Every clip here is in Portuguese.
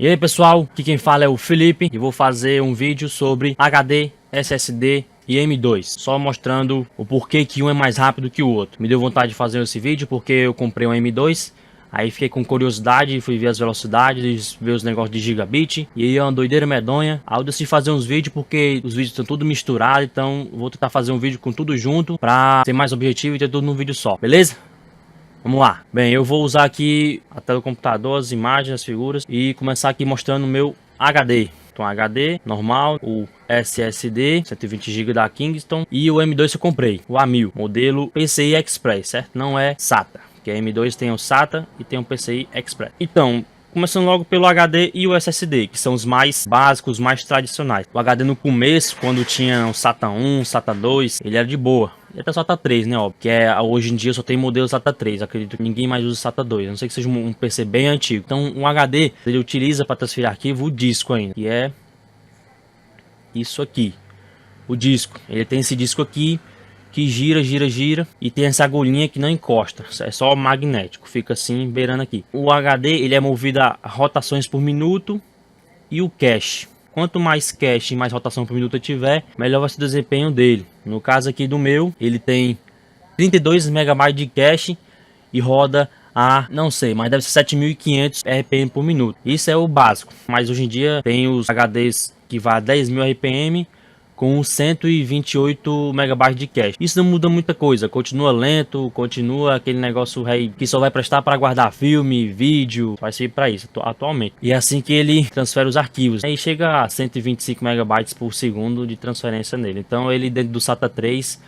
E aí pessoal, aqui quem fala é o Felipe e vou fazer um vídeo sobre HD, SSD e M2, só mostrando o porquê que um é mais rápido que o outro. Me deu vontade de fazer esse vídeo porque eu comprei um M2, aí fiquei com curiosidade, fui ver as velocidades, ver os negócios de gigabit, e aí é uma doideira medonha. Aí eu decidi fazer uns vídeos porque os vídeos estão tudo misturado, então vou tentar fazer um vídeo com tudo junto pra ser mais objetivo e ter tudo num vídeo só, beleza? Vamos lá. Bem, eu vou usar aqui a tela do computador, as imagens, as figuras e começar aqui mostrando o meu HD. Então HD normal, o SSD 120 GB da Kingston e o M2 que eu comprei, o A1000, modelo PCI Express, certo? Não é SATA, porque a M2 tem o SATA e tem o PCI Express. Então, começando logo pelo HD e o SSD, que são os mais básicos, mais tradicionais. O HD no começo, quando tinha o SATA 1, SATA 2, ele era de boa. E até o SATA 3, né, óbvio, que hoje em dia só tem modelo SATA 3, acredito que ninguém mais usa SATA 2, a não sei que seja um PC bem antigo. Então, um HD, ele utiliza para transferir arquivo o disco ainda, que é isso aqui, o disco. Ele tem esse disco aqui, que gira, e tem essa agulhinha que não encosta, é só magnético, fica assim, beirando aqui. O HD, ele é movido a rotações por minuto e o cache. Quanto mais cache e mais rotação por minuto eu tiver, melhor vai ser o desempenho dele. No caso aqui do meu, ele tem 32 MB de cache e roda a, não sei, mas deve ser 7.500 RPM por minuto. Isso é o básico, mas hoje em dia tem os HDs que vai a 10.000 RPM com 128 MB de cache. Isso não muda muita coisa, continua lento, continua aquele negócio que só vai prestar para guardar filme, vídeo, vai servir para isso atualmente. E é assim que ele transfere os arquivos. Aí chega a 125 MB por segundo de transferência nele. Então ele dentro do SATA 3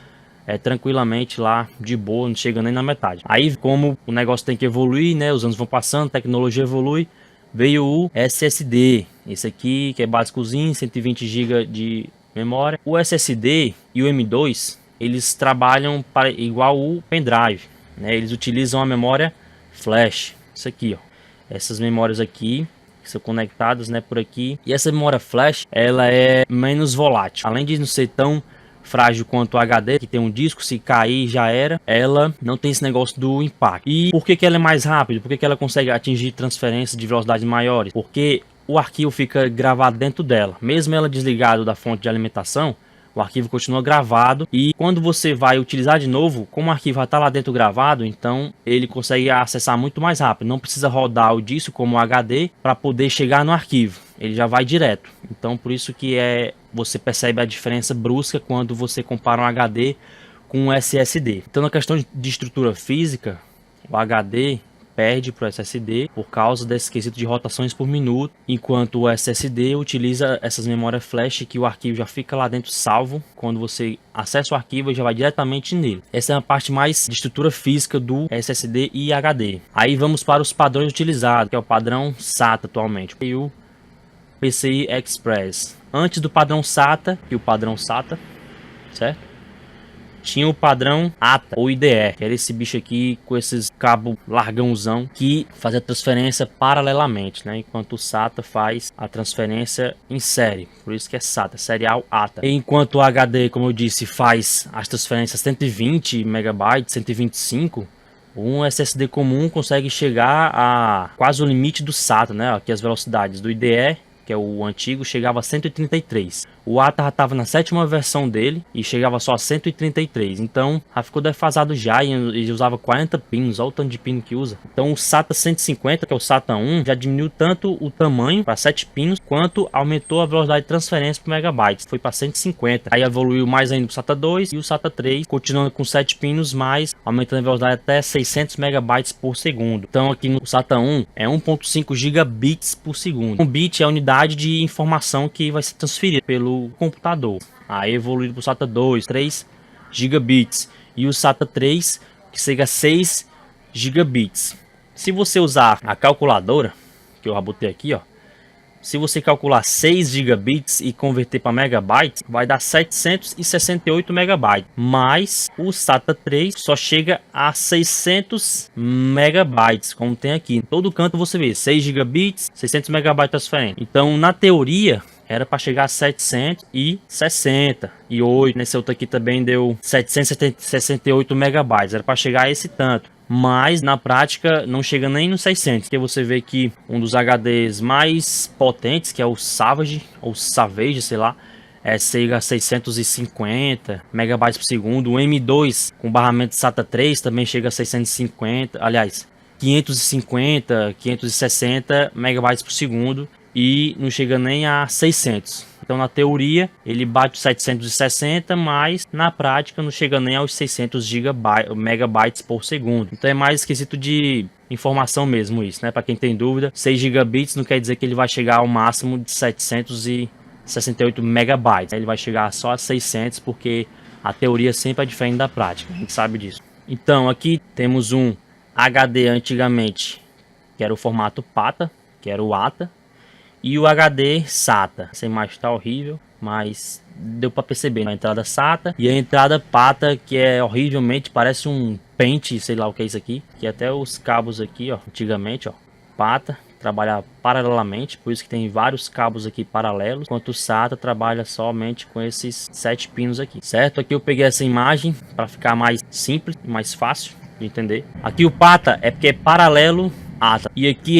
é tranquilamente lá de boa, não chega nem na metade. Aí como o negócio tem que evoluir, né? Os anos vão passando, a tecnologia evolui. Veio o SSD, esse aqui que é básicozinho, 120 GB de memória. O SSD e o M2 eles trabalham para igual o pendrive, né? Eles utilizam a memória flash, isso aqui, ó. Essas memórias aqui que são conectadas, né, por aqui. E essa memória flash ela é menos volátil, além de não ser tão frágil quanto o HD, que tem um disco, se cair já era. Ela não tem esse negócio do impacto. E por que que ela é mais rápida? Por que que ela consegue atingir transferências de velocidades maiores? Porque o arquivo fica gravado dentro dela, mesmo ela desligado da fonte de alimentação, o arquivo continua gravado, e quando você vai utilizar de novo, como o arquivo já está lá dentro gravado, então ele consegue acessar muito mais rápido, não precisa rodar o disco como o HD para poder chegar no arquivo, ele já vai direto. Então por isso que você percebe a diferença brusca quando você compara um HD com um SSD. Então na questão de estrutura física, o HD perde para o SSD por causa desse quesito de rotações por minuto, enquanto o SSD utiliza essas memórias flash que o arquivo já fica lá dentro salvo, quando você acessa o arquivo já vai diretamente nele. Essa é a parte mais de estrutura física do SSD e HD. Aí vamos para os padrões utilizados, que é o padrão SATA atualmente e o PCI Express. Antes do padrão SATA, certo? Tinha o padrão ATA ou IDE, que era esse bicho aqui com esses cabos largãozão que faz a transferência paralelamente, né? Enquanto o SATA faz a transferência em série, por isso que é SATA, serial ATA. Enquanto o HD, como eu disse, faz as transferências 120 MB, 125, um SSD comum consegue chegar a quase o limite do SATA, né? Aqui as velocidades do IDE, que é o antigo, chegava a 133. O ATA já estava na 7ª versão dele e chegava só a 133. Então já ficou defasado já, e ele usava 40 pinos, olha o tanto de pino que usa. Então o SATA 150, que é o SATA 1, já diminuiu tanto o tamanho para 7 pinos, quanto aumentou a velocidade de transferência por megabytes, foi para 150. Aí evoluiu mais ainda o SATA 2 e o SATA 3, continuando com 7 pinos, mais aumentando a velocidade até 600 megabytes por segundo. Então aqui no SATA 1 é 1.5 gigabits por segundo. Um bit é a unidade de informação que vai ser transferida pelo computador. Aí evoluído para o SATA 2, 3 gigabits, e o SATA 3 que chega a 6 gigabits. Se você usar a calculadora, que eu já botei aqui, ó, se você calcular 6 gigabits e converter para megabytes, vai dar 768 megabytes. Mas o SATA 3 só chega a 600 megabytes, como tem aqui. Em todo canto você vê 6 gigabits, 600 megabytes transferência. Então, na teoria, era para chegar a 760 e 8. Nesse outro aqui também deu 768 megabytes. Era para chegar a esse tanto. mas na prática não chega nem nos 600, porque você vê que um dos HDs mais potentes, que é o Savage, ou Savage, sei lá, chega a 650 megabytes por segundo. O M2 com barramento SATA 3 também chega a 650, aliás, 550, 560 megabytes por segundo e não chega nem a 600. Então na teoria ele bate os 760, mas na prática não chega nem aos 600 megabytes por segundo. Então é mais esquisito de informação mesmo isso, né? Para quem tem dúvida, 6 gigabits não quer dizer que ele vai chegar ao máximo de 768 megabytes. Ele vai chegar só a 600 porque a teoria sempre é diferente da prática, a gente sabe disso. Então aqui temos um HD antigamente, que era o formato PATA, que era o ATA, e o HD SATA. Essa imagem está horrível, mas deu para perceber a entrada SATA e a entrada PATA, que é horrivelmente, parece um pente, sei lá o que é isso aqui, que até os cabos aqui, ó, antigamente, ó, PATA trabalha paralelamente, por isso que tem vários cabos aqui paralelos, enquanto o SATA trabalha somente com esses 7 pinos aqui, certo? Aqui eu peguei essa imagem para ficar mais simples, mais fácil de entender. Aqui o PATA é porque é paralelo ATA, e aqui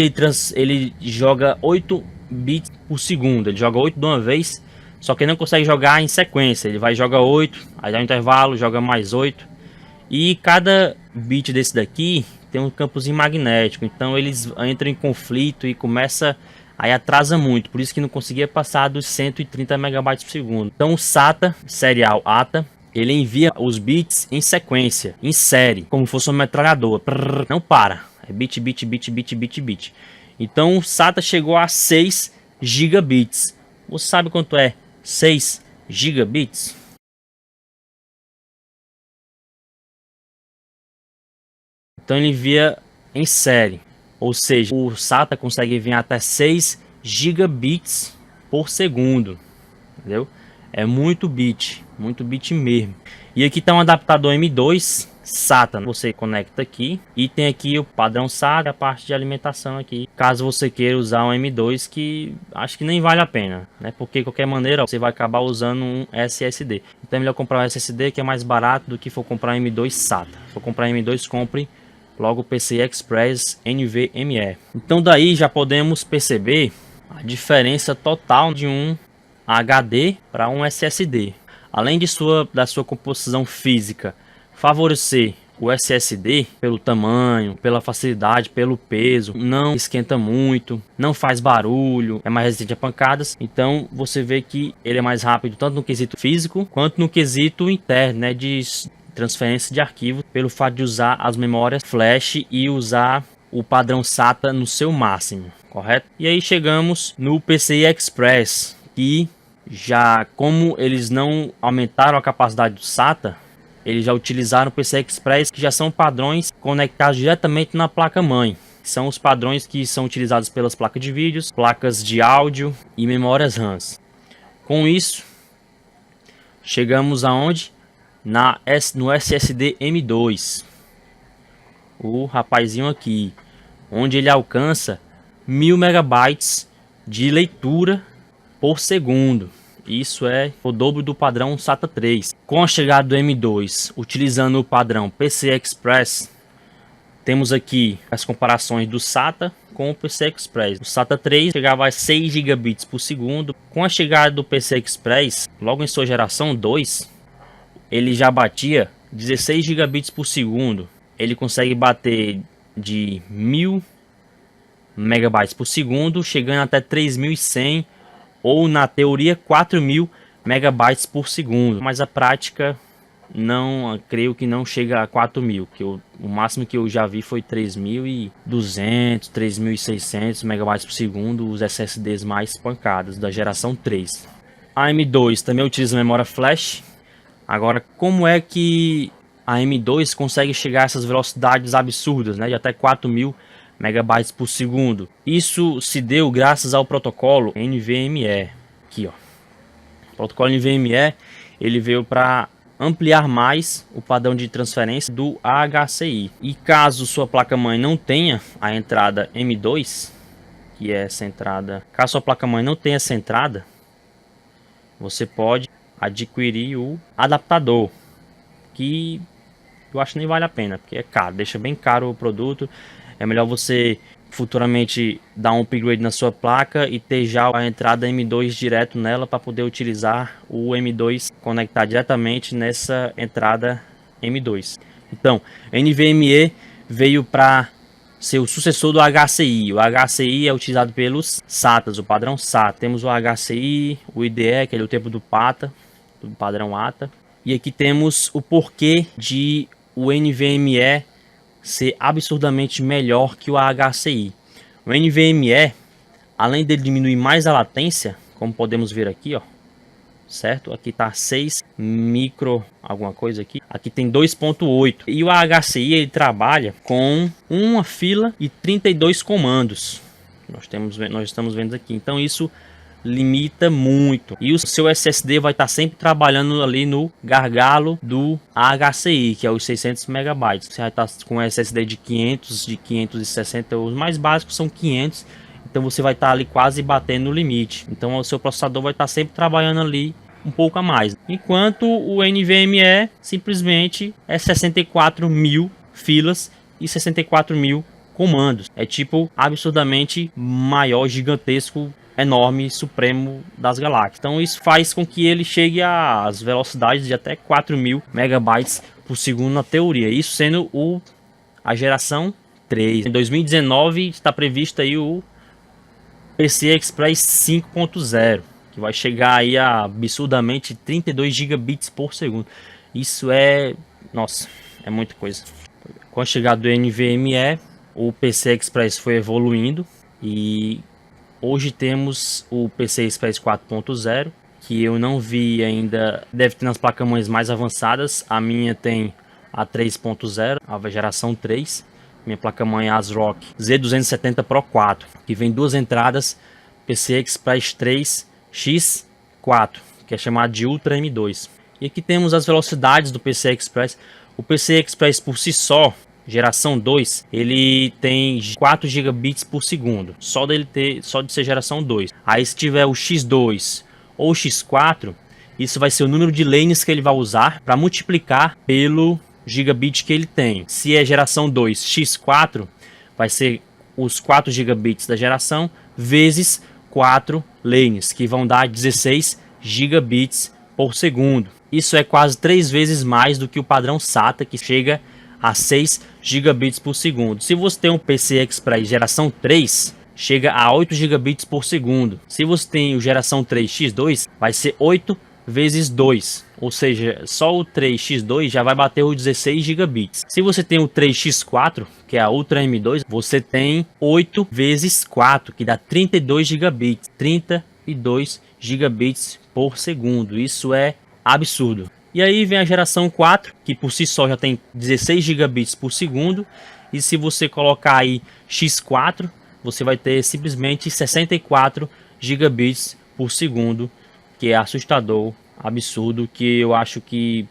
ele joga 8 bits por segundo, ele joga 8 de uma vez, só que ele não consegue jogar em sequência, ele vai jogar 8, aí dá um intervalo, joga mais 8, e cada bit desse daqui tem um campozinho magnético, então eles entram em conflito e começa, aí atrasa muito, por isso que não conseguia passar dos 130 megabytes por segundo. Então o SATA serial ATA, ele envia os bits em sequência, em série, como se fosse uma metralhadora, não para, é bit, bit, bit, bit, bit, bit. Então o SATA chegou a 6 gigabits. Você sabe quanto é 6 gigabits? Então ele envia em série, ou seja, o SATA consegue enviar até 6 gigabits por segundo, entendeu? É muito bit mesmo. E aqui está um adaptador M2 SATA, você conecta aqui e tem aqui o padrão SATA, a parte de alimentação aqui, caso você queira usar um M2, que acho que nem vale a pena, né? Porque de qualquer maneira você vai acabar usando um SSD. Então é melhor comprar um SSD, que é mais barato do que for comprar um M2 SATA. Se for comprar um M2, compre logo o PCI Express NVMe. Então daí já podemos perceber a diferença total de um HD para um SSD. Além da sua composição física favorecer o SSD pelo tamanho, pela facilidade, pelo peso, não esquenta muito, não faz barulho, é mais resistente a pancadas. Então você vê que ele é mais rápido tanto no quesito físico quanto no quesito interno, né, de transferência de arquivo, pelo fato de usar as memórias flash e usar o padrão SATA no seu máximo, correto? E aí chegamos no PCI Express, que já, como eles não aumentaram a capacidade do SATA, eles já utilizaram o PCI Express, que já são padrões conectados diretamente na placa-mãe. São os padrões que são utilizados pelas placas de vídeos, placas de áudio e memórias RAM. Com isso, chegamos aonde? No SSD M2. O rapazinho aqui, onde ele alcança 1000 megabytes de leitura por segundo. Isso é o dobro do padrão SATA 3. Com a chegada do M2, utilizando o padrão PCI Express, temos aqui as comparações do SATA com o PCI Express. O SATA 3 chegava a 6 gigabits por segundo. Com a chegada do PCI Express, logo em sua geração 2, ele já batia 16 gigabits por segundo. Ele consegue bater de 1000 megabytes por segundo, chegando até 3100 ou na teoria 4000 megabytes por segundo, mas a prática não, creio que não chega a 4000, que o máximo que eu já vi foi 3200, 3600 megabytes por segundo, os SSDs mais pancados da geração 3. A M2 também utiliza memória flash. Agora, como é que a M2 consegue chegar a essas velocidades absurdas, né, de até 4000 megabytes por segundo? Isso se deu graças ao protocolo NVMe. Aqui, ó. O protocolo NVMe, ele veio para ampliar mais o padrão de transferência do HCI. E caso sua placa-mãe não tenha a entrada M2, que é essa entrada, caso sua placa-mãe não tenha essa entrada, você pode adquirir o adaptador, que eu acho que nem vale a pena, porque é caro, deixa bem caro o produto. É melhor você futuramente dar um upgrade na sua placa e ter já a entrada M2 direto nela para poder utilizar o M2, conectar diretamente nessa entrada M2. Então, NVMe veio para ser o sucessor do HCI. O HCI é utilizado pelos SATAs, o padrão SATA. Temos o HCI, o IDE, que é o tempo do PATA, do padrão ATA. E aqui temos o porquê de o NVMe ser absurdamente melhor que o HCI. O NVMe, além de diminuir mais a latência, como podemos ver aqui, ó, certo? Aqui tá 6 micro alguma coisa aqui. Aqui tem 2.8. E o HCI ele trabalha com uma fila e 32 comandos. Nós estamos vendo aqui. Então isso limita muito. E o seu SSD vai estar sempre trabalhando ali no gargalo do HCI, que é os 600 megabytes. Você vai estar com SSD de 500, de 560, os mais básicos são 500. Então você vai estar ali quase batendo no limite. Então o seu processador vai estar sempre trabalhando ali um pouco a mais. Enquanto o NVMe simplesmente é 64 mil filas e 64 mil comandos. É tipo absurdamente maior, gigantesco, enorme, supremo das galáxias. Então isso faz com que ele chegue às velocidades de até 4.000 megabytes por segundo na teoria. Isso sendo a geração 3. Em 2019 está previsto aí o PCI Express 5.0, que vai chegar aí a absurdamente 32 gigabits por segundo. Isso é, nossa, é muita coisa. Com a chegada do NVMe, o PCI Express foi evoluindo e hoje temos o PCI Express 4.0, que eu não vi ainda, deve ter nas placas-mães mais avançadas. A minha tem a 3.0, a geração 3. Minha placa-mãe ASRock Z270 Pro 4, que vem duas entradas PCI Express 3 X4, que é chamado de Ultra M2. E aqui temos as velocidades do PCI Express. O PCI Express por si só, geração 2, ele tem 4 gigabits por segundo, só de ser geração 2. Aí se tiver o X2 ou X4, isso vai ser o número de lanes que ele vai usar para multiplicar pelo gigabit que ele tem. Se é geração 2 X4, vai ser os 4 gigabits da geração vezes 4 lanes, que vão dar 16 gigabits por segundo. Isso é quase 3 vezes mais do que o padrão SATA, que chega a 6 gigabits por segundo. Se você tem um PCI Express geração 3, chega a 8 gigabits por segundo. Se você tem o geração 3 X2, vai ser 8 vezes 2, ou seja, só o 3x2 já vai bater os 16 gigabits. Se você tem o 3x4, que é a Ultra M2, você tem 8 vezes 4, que dá 32 gigabits, 32 gigabits por segundo. Isso é absurdo. E aí vem a geração 4, que por si só já tem 16 gigabits por segundo, e se você colocar aí X4, você vai ter simplesmente 64 gigabits por segundo, que é assustador, absurdo, que eu acho que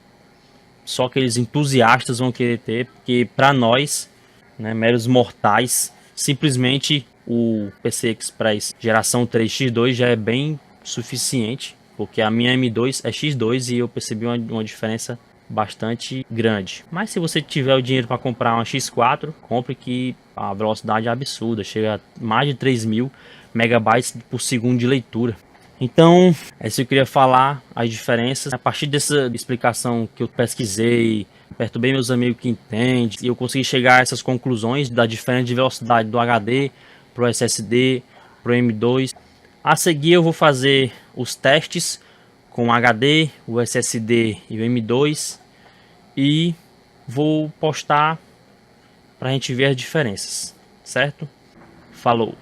só aqueles entusiastas vão querer ter, porque para nós, né, meros mortais, simplesmente o PCI Express geração 3 X2 já é bem suficiente, porque a minha M2 é X2 e eu percebi uma diferença bastante grande. Mas se você tiver o dinheiro para comprar uma X4, compre, que a velocidade é absurda, chega a mais de 3.000 megabytes por segundo de leitura. Então, é isso que eu queria falar, as diferenças. A partir dessa explicação que eu pesquisei, perturbei meus amigos que entendem, e eu consegui chegar a essas conclusões da diferença de velocidade do HD para o SSD, para o M2. A seguir eu vou fazer os testes com o HD, o SSD e o M2 e vou postar para a gente ver as diferenças, certo? Falou!